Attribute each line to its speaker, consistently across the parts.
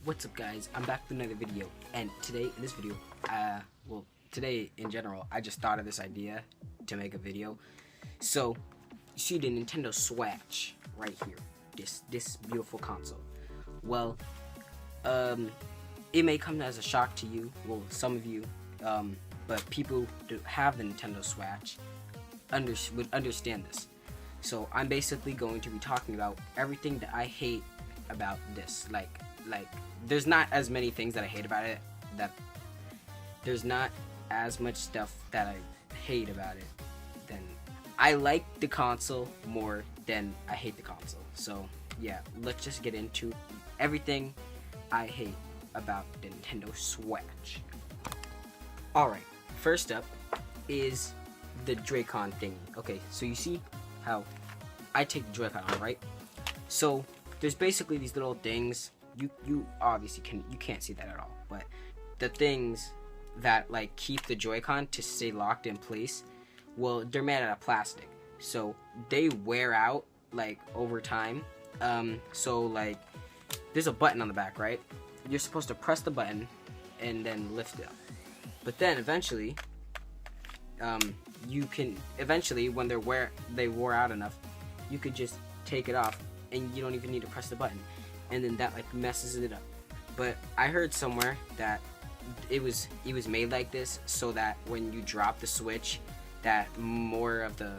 Speaker 1: What's up, guys? I'm back with another video, and today in this video, today in general, I just thought of this idea to make a video. So you see the Nintendo Switch right here, this beautiful console. Well, it may come as a shock to you, well, some of you, but people who have the Nintendo Switch would understand this. So I'm basically going to be talking about everything that I hate about this. Like there's not as many things that I hate about it. There's not as much stuff that I hate about it. Then I like the console more than I hate the console. So yeah, let's just get into everything I hate about the Nintendo Switch. Alright, first up is the Drakon thingy. Okay, so you see how I take the Joy-Con on, right? So there's basically these little things. You obviously can't see that at all, but the things that like keep the Joy-Con to stay locked in place, well, they're made out of plastic, so they wear out like over time. So like there's a button on the back, right? You're supposed to press the button and then lift it up, but then eventually when they wore out enough, you could just take it off and you don't even need to press the button, and then that like messes it up. But I heard somewhere that it was made like this so that when you drop the Switch, that more of the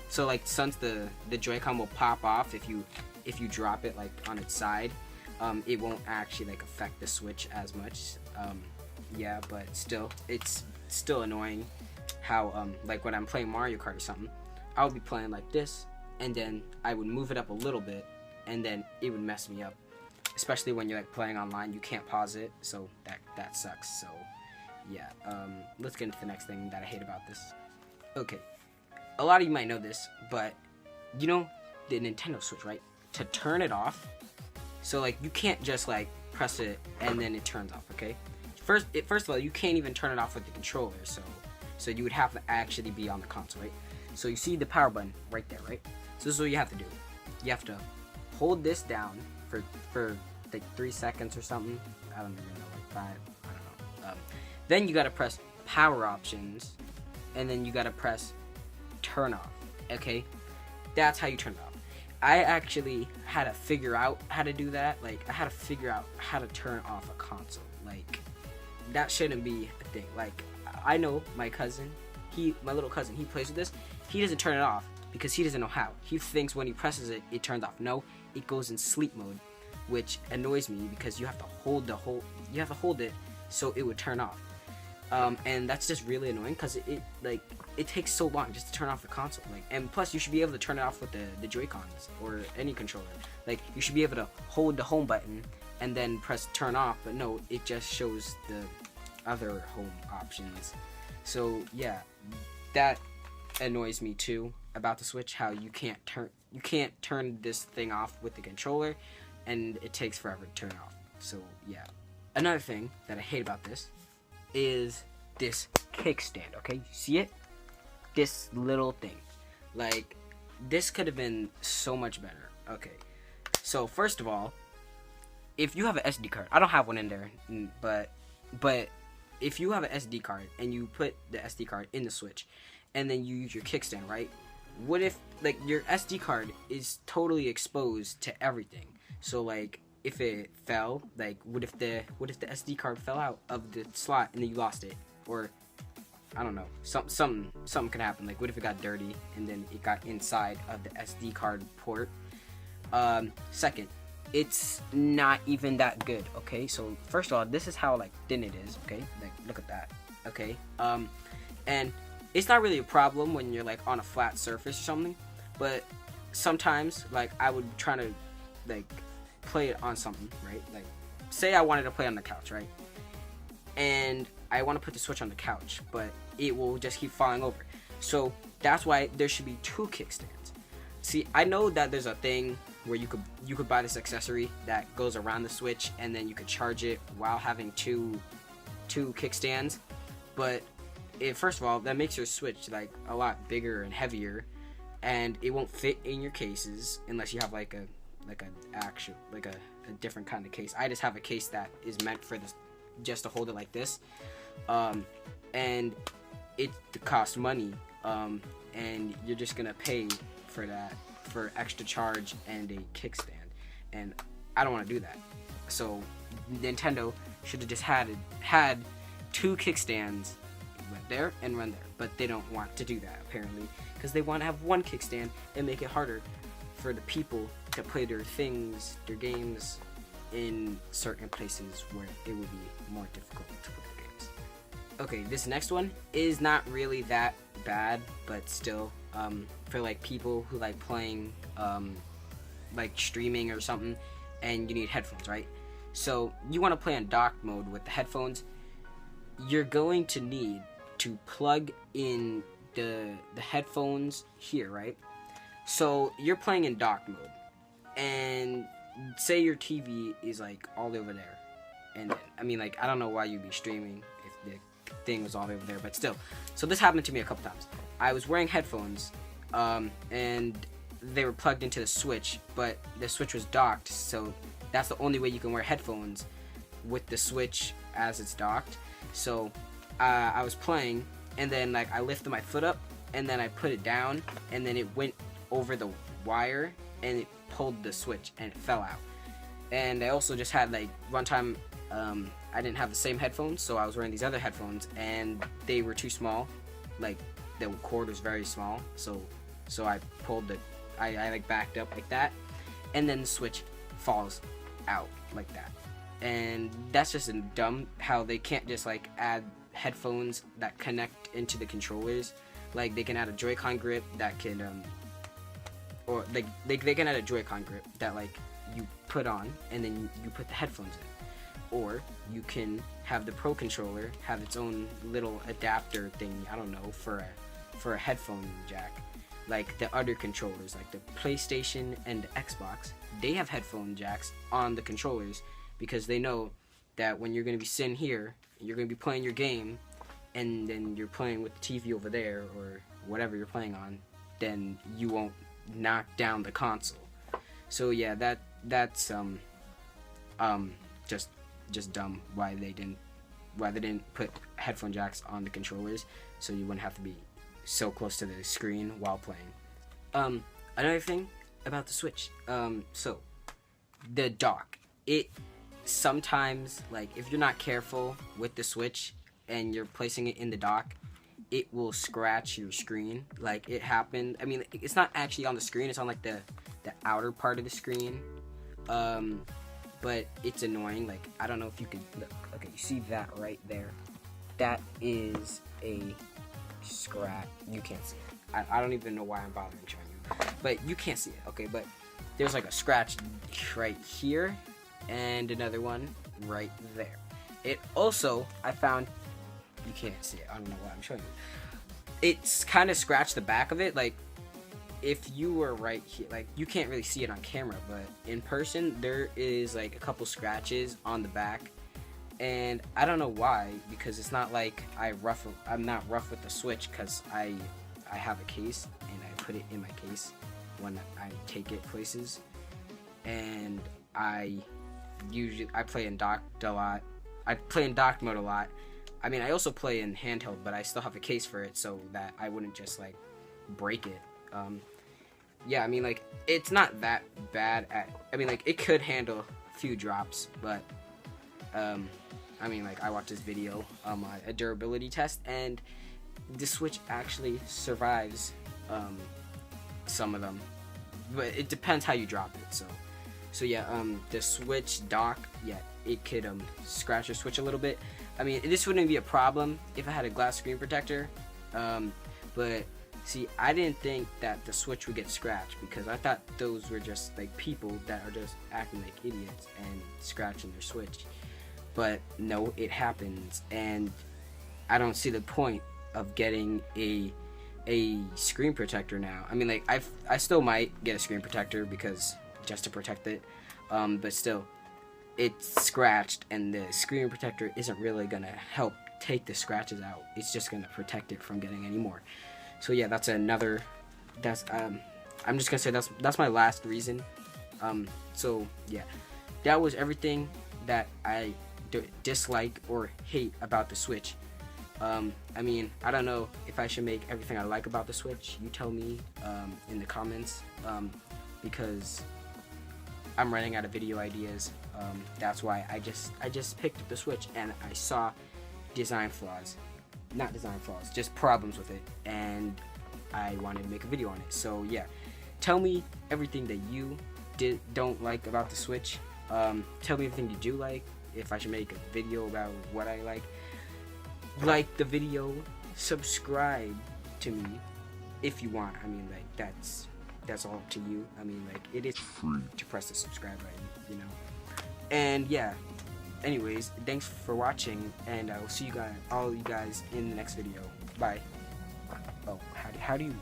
Speaker 1: since the Joy-Con will pop off if you drop it like on its side, it won't actually like affect the Switch as much. Yeah, but still, it's still annoying how like when I'm playing Mario Kart or something, I would be playing like this, and then I would move it up a little bit, and then it would mess me up. Especially when you're like playing online, you can't pause it, so that sucks. So yeah, let's get into the next thing that I hate about this. Okay, a lot of you might know this, but you know the Nintendo Switch, right? To turn it off, so like you can't just like press it and then it turns off. Okay, first of all, you can't even turn it off with the controller, so you would have to actually be on the console, right? So you see the power button right there, right? So this is what you have to do. You have to hold this down for like 3 seconds or something. I don't even know, like 5. I don't know. Then you gotta press power options, and then you gotta press turn off. Okay, that's how you turn it off. I actually had to figure out how to do that. Like I had to figure out how to turn off a console. Like that shouldn't be a thing. Like I know my little cousin, he plays with this. He doesn't turn it off because he doesn't know how. He thinks when he presses it, it turns off. No, it goes in sleep mode, which annoys me because you have to hold it so it would turn off. And that's just really annoying because it takes so long just to turn off the console. Like, and plus you should be able to turn it off with the Joy-Cons or any controller. Like you should be able to hold the home button and then press turn off, but no, it just shows the other home options. So yeah, that annoys me too about the Switch, how you can't turn this thing off with the controller, and it takes forever to turn off. So yeah, another thing that I hate about this is this kickstand. Okay, you see it? This little thing, like this could have been so much better. Okay, so first of all, if you have an SD card, I don't have one in there, but if you have an SD card and you put the SD card in the Switch and then you use your kickstand, right? What if like your SD card is totally exposed to everything? So like if it fell, like what if the SD card fell out of the slot and then you lost it? Or I don't know, something could happen. Like what if it got dirty and then it got inside of the SD card port? Second, it's not even that good. Okay, so first of all, this is how like thin it is. Okay, like look at that. Okay, and it's not really a problem when you're like on a flat surface or something, but sometimes like I would try to like play it on something, right? Like say I wanted to play on the couch, right? And I want to put the Switch on the couch, but it will just keep falling over. So that's why there should be 2 kickstands. See, I know that there's a thing where you could buy this accessory that goes around the Switch and then you could charge it while having two kickstands, but first of all, that makes your Switch like a lot bigger and heavier, and it won't fit in your cases unless you have like a a different kind of case. I just have a case that is meant for this, just to hold it like this, and it costs money, and you're just gonna pay for that, for extra charge and a kickstand, and I don't want to do that. So Nintendo should have just had 2 kickstands, went there and run there, but they don't want to do that apparently, because they want to have 1 kickstand and make it harder for the people to play their games in certain places where it would be more difficult to play the games. Okay, this next one is not really that bad, but still, for like people who like playing, like streaming or something, and you need headphones, right? So you want to play on dock mode with the headphones. You're going to need to plug in the headphones here, right? So you're playing in dock mode, and say your TV is like all over there, and I mean, like, I don't know why you'd be streaming if the thing was all over there, but still. So this happened to me a couple times. I was wearing headphones, and they were plugged into the Switch, but the Switch was docked, so that's the only way you can wear headphones with the Switch as it's docked. So I was playing, and then like I lifted my foot up, and then I put it down, and then it went over the wire, and it pulled the Switch, and it fell out. And I also just had, like, one time, I didn't have the same headphones, so I was wearing these other headphones, and they were too small. Like, the cord was very small, so I pulled I like backed up like that, and then the Switch falls out like that. And that's just dumb how they can't just like add headphones that connect into the controllers. Like, they can add a Joy-Con grip that can or like they can add a Joy-Con grip that like you put on and then you put the headphones in. Or you can have the Pro controller have its own little adapter thing, I don't know, for a headphone jack. Like the other controllers, like the PlayStation and the Xbox, they have headphone jacks on the controllers, because they know that when you're going to be sitting here, you're going to be playing your game, and then you're playing with the TV over there, or whatever you're playing on, then you won't knock down the console. So yeah, that's just dumb why they didn't put headphone jacks on the controllers, so you wouldn't have to be so close to the screen while playing. Another thing about the Switch, so the dock, it sometimes, like, if you're not careful with the Switch and you're placing it in the dock, it will scratch your screen. Like, it happened, I mean, it's not actually on the screen, it's on like the outer part of the screen, but it's annoying. Like, I don't know if you can look. Okay, you see that right there? That is a scratch. You can't see it. I don't even know why I'm bothering showing you, but you can't see it. Okay, but there's like a scratch right here and another one right there. It also, I found, you can't see it, I don't know why I'm showing you, it's kind of scratched the back of it. Like, if you were right here, like, you can't really see it on camera, but in person there is like a couple scratches on the back, and I don't know why, because it's not like I'm not rough with the Switch, because I have a case and I put it in my case when I take it places, and I play in docked a lot. I play in docked mode a lot. I mean, I also play in handheld, but I still have a case for it so that I wouldn't just like break it. Yeah, I mean, like, it's not that bad I mean, like, it could handle a few drops, but I mean, like, I watched this video, a durability test, and the Switch actually survives some of them, but it depends how you drop it. So yeah, the Switch dock, yeah, it could scratch your Switch a little bit. I mean, this wouldn't be a problem if I had a glass screen protector, but see, I didn't think that the Switch would get scratched, because I thought those were just like people that are just acting like idiots and scratching their Switch. But no, it happens, and I don't see the point of getting a screen protector now. I mean, like, I still might get a screen protector because just to protect it, but still, it's scratched, and the screen protector isn't really gonna help take the scratches out. It's just gonna protect it from getting any more. So yeah, I'm just gonna say that's my last reason. So yeah, that was everything that I dislike or hate about the Switch. I mean, I don't know if I should make everything I like about the Switch. You tell me in the comments, because I'm running out of video ideas. That's why I just picked up the Switch and I saw not design flaws, just problems with it, and I wanted to make a video on it. So yeah, tell me everything that you don't like about the Switch. Tell me everything you do like. If I should make a video about what I like the video, subscribe to me if you want. I mean, like, that's all up to you. I mean, like, it is free to press the subscribe button, you know. And yeah, anyways, thanks for watching, and I will see all you guys in the next video. Bye. Oh, how do you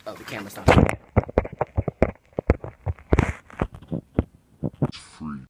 Speaker 1: oh, the camera's not